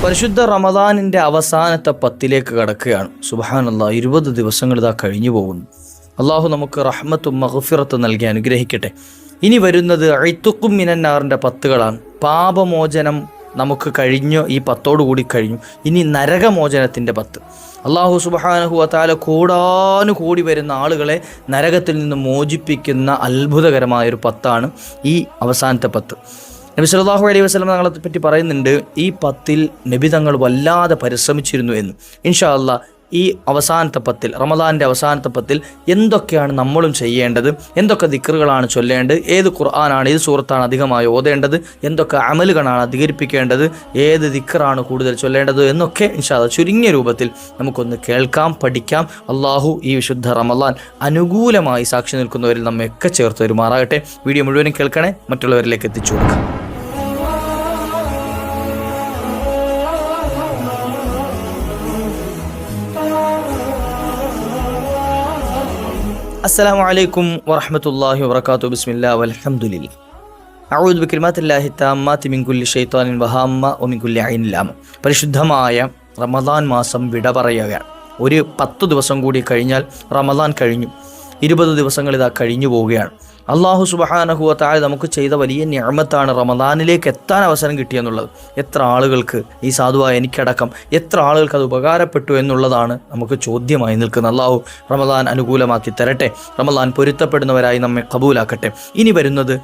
പരിശുദ്ധ റമദാനിൻ്റെ അവസാനത്തെ 10ലേക്ക് കടക്കുകയാണ്. സുബ്ഹാനല്ലാഹ്, 20 ദിവസങ്ങൾ ഇതാ കഴിഞ്ഞു പോകുന്നു. അള്ളാഹു നമുക്ക് റഹ്മത്തും മഗ്ഫിറത്തും നൽകി അനുഗ്രഹിക്കട്ടെ. ഇനി വരുന്നത് ഇത്ഖും മിനന്നാറിൻ്റെ 10കളാണ്. പാപമോചനം നമുക്ക് കഴിഞ്ഞു, ഈ 10 കൂടി കഴിഞ്ഞു. ഇനി നരകമോചനത്തിൻ്റെ 10. അള്ളാഹു സുബ്ഹാനഹു വ തആല കോടാനുകോടി വരുന്ന ആളുകളെ നരകത്തിൽ നിന്ന് മോചിപ്പിക്കുന്ന അത്ഭുതകരമായൊരു 10ആണ് ഈ അവസാനത്തെ 10. നബി സല്ലല്ലാഹു അലൈഹി വസല്ലം തങ്ങളെ പറ്റി പറയുന്നുണ്ട്, ഈ 10ൽ നബി തങ്ങൾ വല്ലാതെ പരിശ്രമിച്ചിരുന്നു എന്ന്. ഇൻഷാ അല്ലാഹ് ഈ അവസാനത്തെ 10ൽ, റമദാൻ്റെ അവസാനത്തെ 10ൽ എന്തൊക്കെയാണ് നമ്മളും ചെയ്യേണ്ടത്, എന്തൊക്കെ ദിക്റുകളാണ് ചൊല്ലേണ്ടത്, ഏത് ഖുർആനാണ്, ഏത് സൂറത്താണ് അധികമായി ഓതേണ്ടത്, എന്തൊക്കെ അമലുകളാണ് അധികരിപ്പിക്കേണ്ടത്, ഏത് ദിക്റാണ് കൂടുതൽ ചൊല്ലേണ്ടത് എന്നൊക്കെ ഇൻഷാ അല്ലാഹ് ചുരുങ്ങിയ രൂപത്തിൽ നമുക്കൊന്ന് കേൾക്കാം, പഠിക്കാം. അള്ളാഹു ഈ വിശുദ്ധ റമദാൻ അനുകൂലമായി സാക്ഷി നിൽക്കുന്നവരിൽ നമ്മയൊക്കെ ചേർത്ത് വരുമാറാകട്ടെ. വീഡിയോ മുഴുവനും കേൾക്കണേ, മറ്റുള്ളവരിലേക്ക് എത്തിച്ചു കൊടുക്കാം. അസ്സലാമു അലൈക്കും വറഹ്മത്തുള്ളാഹി വബറകാതുഹു. ബിസ്മില്ലാഹി വൽഹംദുലില്ലാഹ്. അഊദു ബികലിമാത്തില്ലാഹി തമ്മാത്തി മിൻ കുല്ലി ശൈത്വാനിൻ വഹാമ്മ വമിൻ കുല്ലി ഐനിൻ ലാമ. പരിശുദ്ധമായ റമദാൻ മാസം വിട പറയുകയാണ്. ഒരു 10 ദിവസം കൂടി കഴിഞ്ഞാൽ റമദാൻ കഴിഞ്ഞു. 20 ദിവസങ്ങൾ ഇതാ കഴിഞ്ഞു പോവുകയാണ്. അള്ളാഹു സുബ്ഹാനഹു വ തആല നമുക്ക് ചെയ്ത വലിയ നിഅമത്താണ് റമദാനിലേക്ക് എത്താൻ അവസരം കിട്ടിയെന്നുള്ളത്. എത്ര ആളുകൾക്ക്, ഈ സാധുവായ എനിക്കടക്കം എത്ര ആളുകൾക്ക് അത് ഉപകാരപ്പെട്ടു എന്നുള്ളതാണ് നമുക്ക് ചോദ്യമായി നിൽക്കുന്നത്. അള്ളാഹു റമദാൻ അനുകൂലമാക്കി തരട്ടെ. റമദാൻ പൊരുത്തപ്പെടുന്നവരായി നമ്മെ കബൂലാക്കട്ടെ. ഇനി വരുന്നത്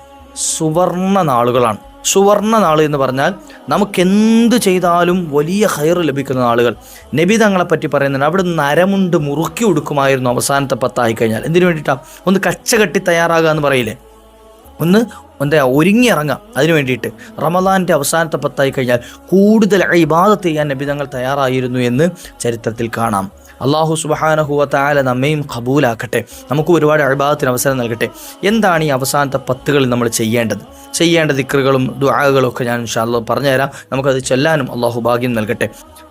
സുവർണ്ണ നാളുകളാണ്. സുവർണ്ണ നാൾ എന്ന് പറഞ്ഞാൽ നമുക്കെന്ത് ചെയ്താലും വലിയ ഖൈർ ലഭിക്കുന്ന നാളുകൾ. നബി തങ്ങളെപ്പറ്റി പറയുന്നുണ്ട്, അവിടെ നരമുണ്ട് മുറുക്കി കൊടുക്കുമായിരുന്നു അവസാനത്തെ 10 ആയിക്കഴിഞ്ഞാൽ. എന്തിനു വേണ്ടിയിട്ടാണ്? ഒന്ന് കച്ചകെട്ടി തയ്യാറാകുക എന്ന് പറയില്ലേ, ഒന്ന് ഒരുങ്ങിയിറങ്ങാം. അതിനു വേണ്ടിയിട്ട് റമദാൻ്റെ അവസാനത്തെ 10 ആയിക്കഴിഞ്ഞാൽ കൂടുതൽ ഇബാദത്ത് ചെയ്യാൻ നബി തങ്ങൾ തയ്യാറായിരുന്നു എന്ന് ചരിത്രത്തിൽ കാണാം. അള്ളാഹു സുബ്ഹാനഹു വ തആല നമ്മയും ഖബൂലാക്കട്ടെ, നമുക്ക് ഒരുപാട് ഇബാദത്തിന് അവസരം നൽകട്ടെ. എന്താണ് ഈ അവസാനത്തെ 10കളിൽ നമ്മൾ ചെയ്യേണ്ട ദിക്റുകളും ദുആകളും ഒക്കെ ഞാൻ ഇൻഷാ അല്ലാഹ് പറഞ്ഞുതരാം. നമുക്കത് ചൊല്ലാനും അള്ളാഹു ഭാഗ്യം നൽകട്ടെ.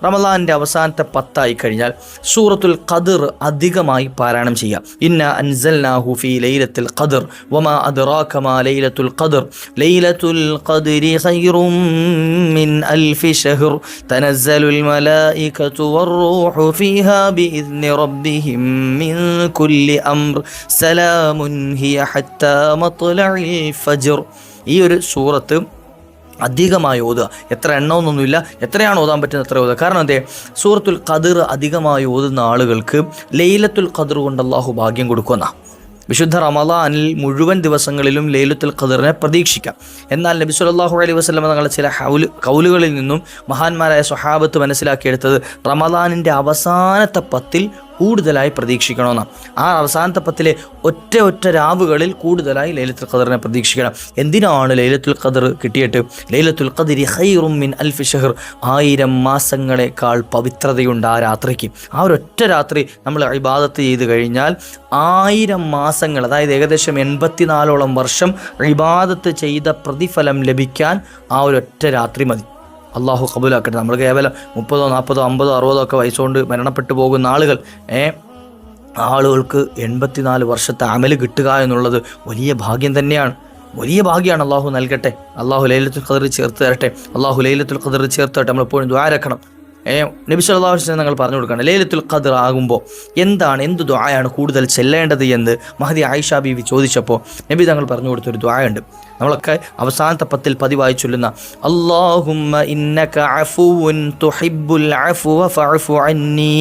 റമദാനിൻ്റെ അവസാനത്തെ 10 ആയി കഴിഞ്ഞാൽ സൂറത്തുൽ ഖദ്ർ അധികമായി പാരായണം ചെയ്യാം. ഇന്നാ അൻസൽനാഹു ഫീ ലൈലത്തുൽ ഖദ്ർ വമാ അദ്റാക മാ ലൈലത്തുൽ ഖദ്ർ ലൈലത്തുൽ ഖദ്രി ഖൈറും മിൻ അൽഫി ശഹർ തനസ്സലുൽ മലായികതു വർ-റൂഹു ഫീഹാ ബിഇذن റബ്ബിഹിം മിൻ കുല്ലി അംർ സലാമുൻ ഹിയ ഹത്താ മത്ലഇൽ ഫജ്ർ. ഈ ഒരു സൂറത്ത് അധികമായി ഓതുക. എത്ര എണ്ണമൊന്നുമില്ല, എത്രയാണ് ഓതാൻ പറ്റുന്നത് എത്ര ഓതുക. കാരണം എന്തേ, സൂറത്തുൽ ഖദ്ർ അധികമായി ഓതുന്ന ആളുകൾക്ക് ലൈലത്തുൽ ഖദ്ർ കൊണ്ട് അല്ലാഹു ഭാഗ്യം കൊടുക്കുന്ന. വിശുദ്ധ റമദാനിൽ മുഴുവൻ ദിവസങ്ങളിലും ലൈലത്തുൽ ഖദ്റിനെ പ്രതീക്ഷിക്കാം. എന്നാൽ നബി സല്ലല്ലാഹു അലൈഹി വസല്ലം തങ്ങളുടെ ചില കൗലുകളിൽ നിന്നും മഹാന്മാരായ സ്വഹാബത്ത് മനസ്സിലാക്കിയെടുത്തത് റമദാനിൻ്റെ അവസാനത്തെ 10ൽ കൂടുതലായി പ്രതീക്ഷിക്കണമെന്നാണ്. ആ അവസാനത്തെ 10ലെ ഒറ്റ രാവുകളിൽ കൂടുതലായി ലൈലത്തുൽ ഖദ്റിനെ പ്രതീക്ഷിക്കണം. എന്തിനാണ് ലൈലത്തുൽ ഖദ്ർ കിട്ടിയിട്ട്? ലൈലത്തുൽ ഖദ്രി ഖൈറും മിൻ അൽഫി ശഹർ, 1000 മാസങ്ങളെക്കാൾ പവിത്രതയുണ്ട് ആ രാത്രിക്ക്. ആ ഒരൊറ്റ രാത്രി നമ്മൾ ഇബാദത്ത് ചെയ്ത് കഴിഞ്ഞാൽ 1000 മാസങ്ങൾ, അതായത് ഏകദേശം 84ഓളം വർഷം ഇബാദത്ത് ചെയ്ത പ്രതിഫലം ലഭിക്കാൻ ആ ഒരൊറ്റ രാത്രി മതി. അള്ളാഹു കബൂലാക്കട്ടെ. നമ്മൾ കേവലം 30, 40, 50, 60 ഒക്കെ വയസ്സുകൊണ്ട് മരണപ്പെട്ടു പോകുന്ന ആളുകൾക്ക് 84 വർഷത്തെ അമല് കിട്ടുക എന്നുള്ളത് വലിയ ഭാഗ്യം തന്നെയാണ്. വലിയ ഭാഗ്യമാണ്. അള്ളാഹു നൽകട്ടെ. അള്ളാഹു ലൈലത്തുൽ ഖദ്ർ ചേർത്ത് തരട്ടെ. അള്ളാഹു ലൈലത്തുൽ ഖദ്ർ ചേർത്ത് തരട്ടെ. നമ്മളെപ്പോഴും ദുആ ഇറക്കണം. നബി സല്ലല്ലാഹു അലൈഹി വസല്ലം ഞങ്ങൾ പറഞ്ഞു കൊടുക്കണം, ലൈലത്തുൽ ഖദ്ർ ആകുമ്പോൾ എന്ത് ദുആയാണ് കൂടുതൽ ചെല്ലേണ്ടത് എന്ന് മഹദി ആയിഷ ബീവി ചോദിച്ചപ്പോൾ നബി തങ്ങൾ പറഞ്ഞു കൊടുത്തൊരു ദുആയുണ്ട്. നമ്മളൊക്കെ അവസാനത്തെ 10ൽ പതിവായി ചൊല്ലുന്ന അല്ലാഹുമ്മ ഇന്നക അഫുവുൻ തുഹിബ്ബുൽ അഫ്വ ഫഅഫു അന്നി.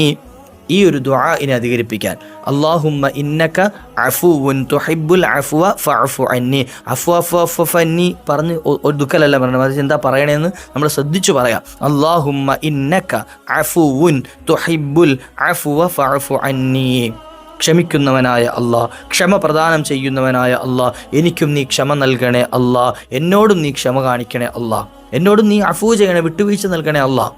ഈ ഒരു ദുആഇനെ അധികരിപ്പിക്കാൻ, അല്ലാഹുമ്മ ഇന്നക അഫുവുൻ തുഹിബ്ബുൽ അഫ്വ ഫഅഫു അന്നി. അഫ്വ അന്നി പറഞ്ഞ് ഒരു ദുഃഖലല്ല പറയണം, അത് എന്താ പറയണേന്ന് നമ്മൾ ശ്രദ്ധിച്ചു പറയാം. അല്ലാഹുമ്മ ഇന്നക അഫുവുൻ തുഹിബ്ബുൽ അഫ്വ ഫഅഫു അന്നി. ക്ഷമിക്കുന്നവനായ അള്ളാഹ്, ക്ഷമ പ്രദാനം ചെയ്യുന്നവനായ അള്ളാഹ്, എനിക്കും നീ ക്ഷമ നൽകണേ അള്ളാഹ്, എന്നോടും നീ ക്ഷമ കാണിക്കണേ അള്ളാഹ്, എന്നോടും നീ അഫൂ ചെയ്യണേ, വിട്ടുവീഴ്ച നൽകണേ അള്ളാഹ്.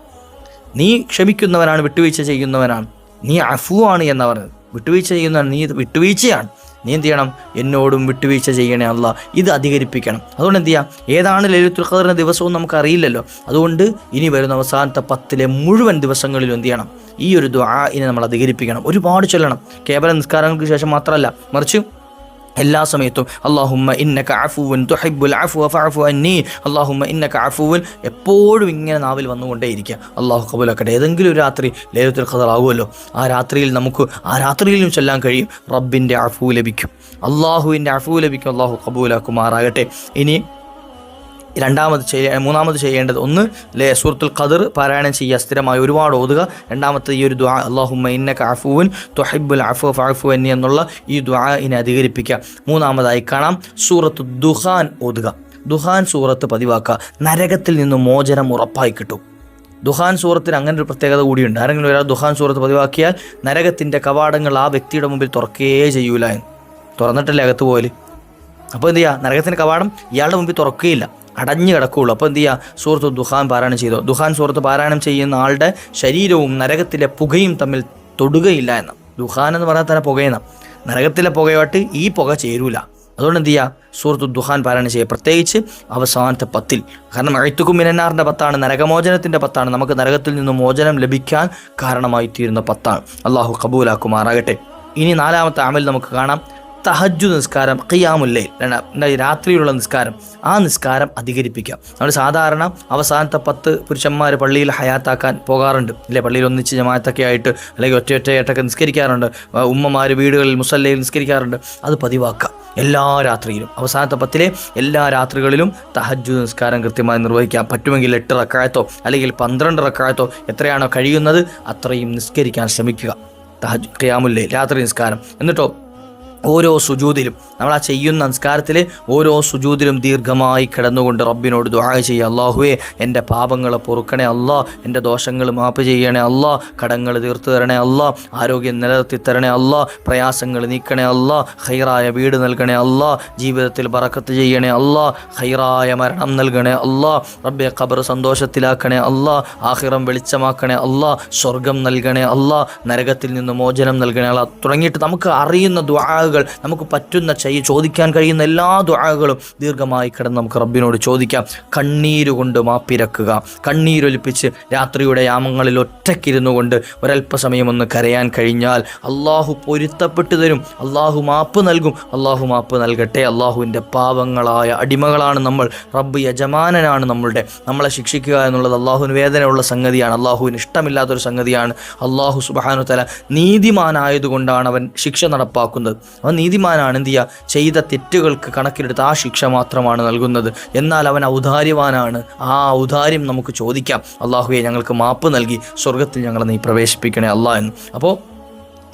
നീ ക്ഷമിക്കുന്നവനാണ്, വിട്ടുവീഴ്ച ചെയ്യുന്നവനാണ്, നീ അഫൂ ആണ് എന്ന് പറഞ്ഞത്. വിട്ടുവീഴ്ച ചെയ്യുന്നവൻ, നീ വിട്ടുവീഴ്ചയാണ്, നീ എന്ത് ചെയ്യണം? എന്നോടും വിട്ടുവീഴ്ച ചെയ്യണേ അള്ളാഹ്. ഇത് അധികരിപ്പിക്കണം. അതുകൊണ്ട് എന്ത് ചെയ്യാം, ഏതാണ് ലൈലത്തുൽ ഖദ്റിൻ്റെ ദിവസവും നമുക്കറിയില്ലല്ലോ. അതുകൊണ്ട് ഇനി വരുന്ന അവസാനത്തെ 10ലെ മുഴുവൻ ദിവസങ്ങളിലും എന്ത് ചെയ്യണം? ഈ ഒരു ദുആഇനെ നമ്മൾ അധികരിപ്പിക്കണം. ഒരുപാട് ചൊല്ലണം. കേവലം നിസ്കാരങ്ങൾക്ക് ശേഷം മാത്രമല്ല, മറിച്ച് എല്ലാ സമയത്തും അല്ലാഹുമ്മ ഇന്നക അഫുവൻ തുഹിബ്ബുൽ അഫ്വ ഫഅഫു അന്നി, അല്ലാഹുമ്മ ഇന്നക അഫുവൻ എപ്പോഴും ഇങ്ങനെ നാവിൽ വന്നുകൊണ്ടേയിരിക്കുക. അള്ളാഹു കബൂലാക്കട്ടെ. ഏതെങ്കിലും ഒരു രാത്രി ലൈലത്തുൽ ഖദർ ആകുമല്ലോ, ആ രാത്രിയിൽ നമുക്ക് ആ രാത്രിയിലും ചൊല്ലാൻ കഴിയും, റബ്ബിൻ്റെ അഫു ലഭിക്കും, അള്ളാഹുവിൻ്റെ അഫു ലഭിക്കും. അള്ളാഹു കബൂലാക്കുമാറാകട്ടെ. ഇനി മൂന്നാമത് ചെയ്യേണ്ടത്, ഒന്ന് സൂറത്തുൽ ഖദർ പാരായണം ചെയ്യുക, സ്ഥിരമായി ഒരുപാട് ഓതുക. രണ്ടാമത്തെ ഈ ഒരു ദുആ അല്ലാഹുമ്മ ഇന്നക അഫുവൻ തുഹിബ്ബുൽ അഫ്വ ഫഅഫു അന്നി എന്നുള്ള ഈ ദുആഇനെ അധികരിപ്പിക്കുക. മൂന്നാമതായി കാണാം സൂറത്തു ദുഖാൻ ഓതുക. ദുഖാൻ സൂറത്ത് പതിവാക്കുക, നരകത്തിൽ നിന്ന് മോചനം ഉറപ്പായി കിട്ടും. ദുഖാൻ സൂറത്തിന് അങ്ങനെ ഒരു പ്രത്യേകത കൂടിയുണ്ട്. ആരെങ്കിലും ഒരാൾ ദുഖാൻ സൂറത്ത് പതിവാക്കിയാൽ നരകത്തിൻ്റെ കവാടങ്ങൾ ആ വ്യക്തിയുടെ മുമ്പിൽ തുറക്കുകയേ ചെയ്യൂല എന്ന്. തുറന്നിട്ടല്ലേ അകത്ത് പോകല്. അപ്പോൾ എന്ത് ചെയ്യുക, നരകത്തിൻ്റെ കവാടം ഇയാളുടെ മുമ്പിൽ തുറക്കുകയില്ല, അടഞ്ഞു കിടക്കുകയുള്ളൂ. അപ്പോൾ എന്ത് ചെയ്യുക, സൂറത്ത് ദുഖാൻ പാരായണം ചെയ്തോ. ദുഖാൻ സൂറത്ത് പാരായണം ചെയ്യുന്ന ആളുടെ ശരീരവും നരകത്തിലെ പുകയും തമ്മിൽ തൊടുകയില്ല എന്ന്. ദുഖാൻ എന്ന് പറഞ്ഞാൽ തന്നെ പുകയെന്ന, നരകത്തിലെ പുകയായിട്ട് ഈ പുക ചേരൂല. അതുകൊണ്ട് എന്ത് ചെയ്യുക, സൂറത്ത് ദുഖാൻ പാരായണം ചെയ്യുക, പ്രത്യേകിച്ച് അവസാനത്തെ 10. കാരണം അഴ്ത്തുക്കും മിനന്നാറിൻ്റെ 10, നരകമോചനത്തിൻ്റെ 10, നമുക്ക് നരകത്തിൽ നിന്ന് മോചനം ലഭിക്കാൻ കാരണമായി തീരുന്ന 10. അള്ളാഹു കബൂലാക്കുമാറാകട്ടെ. ഇനി നാലാമത്തെ അമൽ നമുക്ക് കാണാം, തഹജ്ജുദ് നിസ്കാരം, ഖിയാമുൽ ലൈൽ, രാത്രിയിലുള്ള നിസ്കാരം. ആ നിസ്കാരം അധികരിപ്പിക്കാം. നമ്മൾ സാധാരണ അവസാനത്തെ 10 പുരുഷന്മാർ പള്ളിയിൽ ഹയാത്താക്കാൻ പോകാറുണ്ട് അല്ലേ, പള്ളിയിൽ ഒന്നിച്ച് ജമാഅത്തൊക്കെ ആയിട്ട് അല്ലെങ്കിൽ ഒറ്റയായിട്ടൊക്കെ നിസ്കരിക്കാറുണ്ട്. ഉമ്മമാർ വീടുകളിൽ മുസല്ലയിൽ നിസ്കരിക്കാറുണ്ട്. അത് പതിവാക്കുക. എല്ലാ രാത്രിയിലും അവസാനത്തെ 10 എല്ലാ രാത്രികളിലും തഹജ്ജുദ് നിസ്കാരം കൃത്യമായി നിർവഹിക്കാം. പറ്റുമെങ്കിൽ 8 റക്അത്തോ അല്ലെങ്കിൽ 12 റക്അത്തോ എത്രയാണോ കഴിയുന്നത് അത്രയും നിസ്കരിക്കാൻ ശ്രമിക്കുക. ഖിയാമുൽ ലൈൽ, രാത്രി നിസ്കാരം. എന്നിട്ടോ ഓരോ സുജൂദിലും, നമ്മൾ ആ ചെയ്യുന്ന നിസ്കാരത്തിൽ ഓരോ സുജൂദിലും ദീർഘമായി കിടന്നുകൊണ്ട് റബ്ബിനോട് ദുആ ചെയ്യുക. അല്ലാഹുവേ, എൻ്റെ പാപങ്ങളെ പൊറുക്കണേ അല്ലാ, എൻ്റെ ദോഷങ്ങൾ മാപ്പ് ചെയ്യണേ അല്ലാ, കടങ്ങൾ തീർത്തു തരണേ അല്ലാ, ആരോഗ്യം നിലനിർത്തി തരണേ അല്ലാ, പ്രയാസങ്ങൾ നീക്കണേ അല്ലാ, ഖൈറായ വീട് നൽകണേ അല്ലാ, ജീവിതത്തിൽ ബറക്കത്ത് ചെയ്യണേ അല്ലാ, ഖൈറായ മരണം നൽകണേ അല്ലാ, റബ്ബെ ഖബർ സന്തോഷത്തിലാക്കണേ അല്ലാ, ആഖിറം വെളിച്ചമാക്കണേ അല്ലാ, സ്വർഗം നൽകണേ അല്ലാ, നരകത്തിൽ നിന്ന് മോചനം നൽകണേ അല്ലാ, തുടങ്ങിയിട്ട് നമുക്ക് അറിയുന്ന ദുആകൾ, നമുക്ക് പറ്റുന്ന ചോദിക്കാൻ കഴിയുന്ന എല്ലാ ദുആകളും ദീർഘമായി കിടന്ന് നമുക്ക് റബ്ബിനോട് ചോദിക്കാം. കണ്ണീരുകൊണ്ട് മാപ്പിരക്കുക. കണ്ണീരൊലിപ്പിച്ച് രാത്രിയുടെ യാമങ്ങളിൽ ഒറ്റയ്ക്കിരുന്നു കൊണ്ട് ഒരല്പസമയം ഒന്ന് കരയാൻ കഴിഞ്ഞാൽ അള്ളാഹു പൊരുത്തപ്പെട്ടു തരും, അള്ളാഹു മാപ്പ് നൽകും. അള്ളാഹു മാപ്പ് നൽകട്ടെ. അള്ളാഹുവിൻ്റെ പാവങ്ങളായ അടിമകളാണ് നമ്മൾ. റബ്ബ് യജമാനനാണ് നമ്മളെ ശിക്ഷിക്കുക എന്നുള്ളത് അള്ളാഹുവിന് വേദനയുള്ള സംഗതിയാണ്, അള്ളാഹുവിന് ഇഷ്ടമില്ലാത്തൊരു സംഗതിയാണ്. അള്ളാഹു സുബ്ഹാനഹു തആല നീതിമാനായതുകൊണ്ടാണ് അവൻ ശിക്ഷ നടപ്പാക്കുന്നത്. അവൻ നീതിമാനാണ്. എന്ത് ചെയ്യുക, ചെയ്ത തെറ്റുകൾക്ക് കണക്കിലെടുത്ത് ആ ശിക്ഷ മാത്രമാണ് നൽകുന്നത്. എന്നാൽ അവൻ ഔദാര്യവാനാണ്. ആ ഔദാര്യം നമുക്ക് ചോദിക്കാം. അള്ളാഹുവേ, ഞങ്ങൾക്ക് മാപ്പ് നൽകി സ്വർഗത്തിൽ ഞങ്ങളെ നീ പ്രവേശിപ്പിക്കണേ അല്ലാ എന്ന്. അപ്പോൾ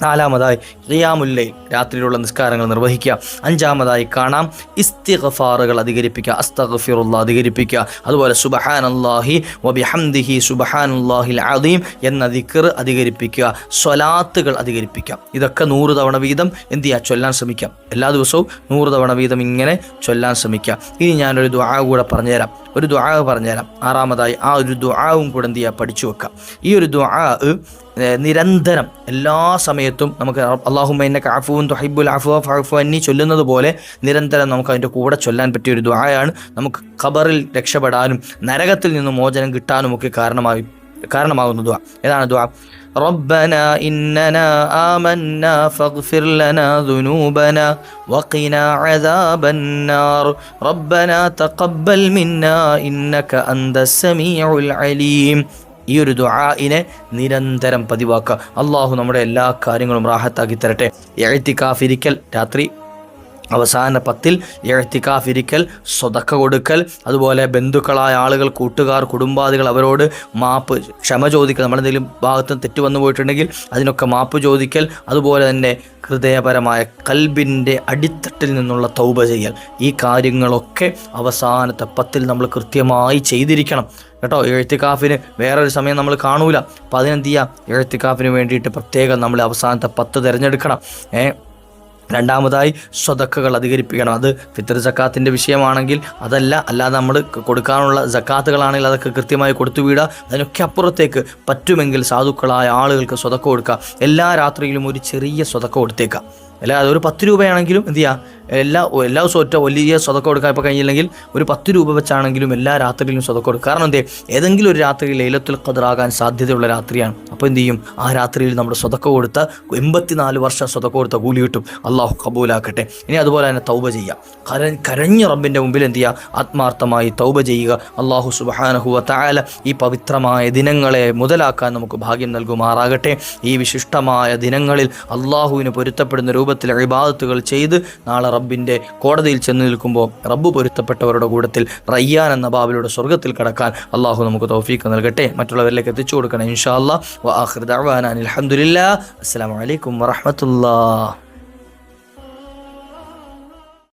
നാലാമതായി ഖിയാമുൽ ലൈൽ, രാത്രിയിലുള്ള നിസ്കാരങ്ങൾ നിർവഹിക്കുക. അഞ്ചാമതായി കാണാം ഇസ്തിഗ്ഫാറുകൾ അധികരിപ്പിക്കുക, അസ്തഗ്ഫിറുല്ലാഹ് അധികരിപ്പിക്കുക. അതുപോലെ സുബ്ഹാനല്ലാഹി വബിഹംദിഹി സുബ്ഹാനല്ലാഹിൽ അദീം എന്ന ദിക്ർ അധികരിപ്പിക്കുക. സ്വലാത്തുകൾ അധികരിപ്പിക്കുക. ഇതൊക്കെ 100 തവണ വീതം എന്ത് ചെയ്യുക, ചൊല്ലാൻ ശ്രമിക്കാം. എല്ലാ ദിവസവും 100 തവണ വീതം ഇങ്ങനെ ചൊല്ലാൻ ശ്രമിക്കുക. ഇനി ഞാനൊരു ദുആ കൂടെ പറഞ്ഞുതരാം. ആറാമതായി ആ ഒരു ദുആവും കൂടെ എന്ത് ചെയ്യുക, പഠിച്ചു വെക്കാം. ഈ ഒരു ദുആ നിരന്തരം എല്ലാ സമയത്തും നമുക്ക് അല്ലാഹുമ്മ ഇന്നക അഫുവൻ തുഹിബ്ബുൽ അഫ്വ ഫഅഫു അന്നി ചൊല്ലുന്നത് പോലെ നിരന്തരം നമുക്ക് അതിൻ്റെ കൂടെ ചൊല്ലാൻ പറ്റിയ ഒരു ദുആയാണ്. നമുക്ക് ഖബറിൽ രക്ഷപ്പെടാനും നരകത്തിൽ നിന്ന് മോചനം കിട്ടാനും ഒക്കെ കാരണമാകുന്ന ദുആ. ഏതാണ് ദുആ? ربنا إننا آمنا فاغفر لنا ذنوبنا وقنا عذاب النار ربنا تقبل منا إنك أنت السميع العليم. ഈ ഒരു ദുആഇനെ നിരന്തരം പതിവാക്കുക. അള്ളാഹു നമ്മുടെ എല്ലാ കാര്യങ്ങളും റാഹത്താക്കി തരട്ടെ. ഇഅ്തികാഫ് ഇരിക്കൽ, രാത്രി അവസാന 10 ഇഅ്തികാഫ് ഇരിക്കൽ, സ്വതക്ക കൊടുക്കൽ, അതുപോലെ ബന്ധുക്കളായ ആളുകൾ, കൂട്ടുകാർ, കുടുംബാദികൾ, അവരോട് മാപ്പ്, ക്ഷമ ചോദിക്കൽ. നമ്മളെന്തെങ്കിലും ഭാഗത്ത് തെറ്റ് വന്നു പോയിട്ടുണ്ടെങ്കിൽ അതിനൊക്കെ മാപ്പ് ചോദിക്കൽ. അതുപോലെ തന്നെ ഹൃദയപരമായ കൽബിൻ്റെ അടിത്തട്ടിൽ നിന്നുള്ള തൗബ ചെയ്യൽ. ഈ കാര്യങ്ങളൊക്കെ അവസാനത്തെ 10 നമ്മൾ കൃത്യമായി ചെയ്തിരിക്കണം കേട്ടോ. ഇഅ്തികാഫിന് വേറൊരു സമയം നമ്മൾ കാണൂല. അപ്പോൾ അതിനെന്ത് ചെയ്യുക, ഇഅ്തികാഫിന് വേണ്ടിയിട്ട് പ്രത്യേകം നമ്മൾ അവസാനത്തെ 10 തിരഞ്ഞെടുക്കണം. രണ്ടാമതായി സ്വതക്കകൾ അധികരിപ്പിക്കണം. അത് ഫിത്ർ സക്കാത്തിൻ്റെ വിഷയമാണെങ്കിൽ അതല്ല, അല്ലാതെ നമ്മൾ കൊടുക്കാനുള്ള സക്കാത്തുകളാണെങ്കിൽ അതൊക്കെ കൃത്യമായി കൊടുത്തു വിടുക. അതിനൊക്കെ അപ്പുറത്തേക്ക് പറ്റുമെങ്കിൽ സാധുക്കളായ ആളുകൾക്ക് സ്വതക്ക കൊടുക്കുക. എല്ലാ രാത്രിയിലും ഒരു ചെറിയ സ്വതക്ക കൊടുത്തേക്കാം. അല്ല, അതൊരു 10 രൂപയാണെങ്കിലും എന്ത് ചെയ്യുക, എല്ലാ ദിവസവും ഒറ്റ വലിയ സ്വതക്ക കൊടുക്കാൻ ഇപ്പോൾ കഴിഞ്ഞില്ലെങ്കിൽ ഒരു 10 രൂപ വെച്ചാണെങ്കിലും എല്ലാ രാത്രിയിലും സ്വതക്ക കൊടുക്കുക. കാരണം ഏതെങ്കിലും ഒരു രാത്രി ലൈലത്തുൽ ഖദ്ർ ആകാൻ സാധ്യതയുള്ള രാത്രിയാണ്. അപ്പോൾ അപ്പോൾ എന്ത് ചെയ്യും? ആ രാത്രിയിൽ നമ്മൾ സ്വതക്ക കൊടുത്ത 84 വർഷം സ്വതക്ക കൊടുത്ത കൂലി കിട്ടും. അള്ളാഹു കബൂലാക്കട്ടെ. ഇനി അതുപോലെ തന്നെ തൗബ ചെയ്യുക. കരഞ്ഞ് റബ്ബിൻ്റെ മുമ്പിൽ എന്ത് ചെയ്യുക? ആത്മാർത്ഥമായി തൗബ ചെയ്യുക. അള്ളാഹു സുബ്ഹാനഹു വ തആല ഈ പവിത്രമായ ദിനങ്ങളെ മുതലാക്കാൻ നമുക്ക് ഭാഗ്യം നൽകുമാറാകട്ടെ. ഈ വിശിഷ്ടമായ ദിനങ്ങളിൽ അള്ളാഹുവിന് പൊരുത്തപ്പെടുന്ന രൂപത്തിൽ ഇബാദത്തുകൾ ചെയ്ത് നാളെ റബ്ബിൻ്റെ കോടതിയിൽ ചെന്ന് നിൽക്കുമ്പോൾ റബ്ബ് പൊരുത്തപ്പെട്ടവരുടെ കൂട്ടത്തിൽ റയ്യാൻ എന്ന ബാബിലൂടെ സ്വർഗ്ഗത്തിൽ കടക്കാൻ അള്ളാഹു നമുക്ക് തൗഫീഖ് നൽകട്ടെ. മറ്റുള്ളവരിലേക്ക് എത്തിച്ചു കൊടുക്കണം ഇൻഷാ അല്ലാഹ്. വ ആഖിറു ദഅ്വാനാ അൽഹംദുലില്ലാഹ്. അസ്സലാമു അലൈക്കും വറഹ്മത്തുള്ളാഹി.